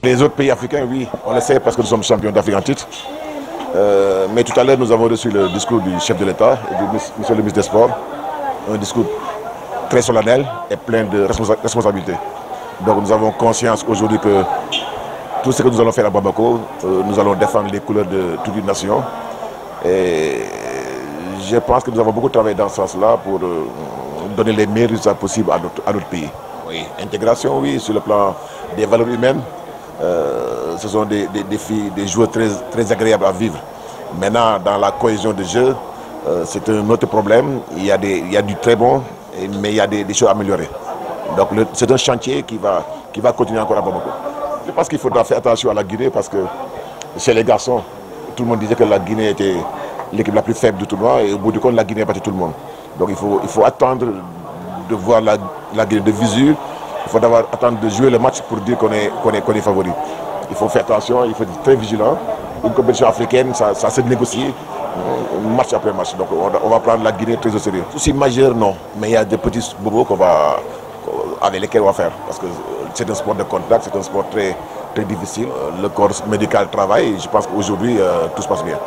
Les autres pays africains, oui, on le sait parce que nous sommes champions d'Afrique en titre. Mais tout à l'heure, nous avons reçu le discours du chef de l'État et du monsieur le ministre des Sports. Un discours très solennel et plein de responsabilités. Donc nous avons conscience aujourd'hui que tout ce que nous allons faire à Bamako, nous allons défendre les couleurs de toute une nation. Et je pense que nous avons beaucoup travaillé dans ce sens-là pour donner les meilleurs résultats possibles à notre pays. Oui, intégration, oui, sur le plan des valeurs humaines. Ce sont des filles, des joueurs très agréables à vivre. Maintenant, dans la cohésion de jeu, c'est un autre problème. Il y a du très bon, mais il y a des choses à améliorer. Donc c'est un chantier qui va continuer encore à Bamako. Je pense qu'il faudra faire attention à la Guinée parce que chez les garçons, tout le monde disait que la Guinée était l'équipe la plus faible du tournoi et au bout du compte, la Guinée a battu tout le monde. Donc il faut attendre de voir la Guinée de visu. Il faut d'abord attendre de jouer le match pour dire qu'on est favori. Il faut faire attention, il faut être très vigilant. Une compétition africaine, ça se négocie match après match. Donc on va prendre la Guinée très au sérieux. Souci majeur, non. Mais il y a des petits bobos avec lesquels on va faire. Parce que c'est un sport de contact, c'est un sport très difficile. Le corps médical travaille et je pense qu'aujourd'hui, tout se passe bien.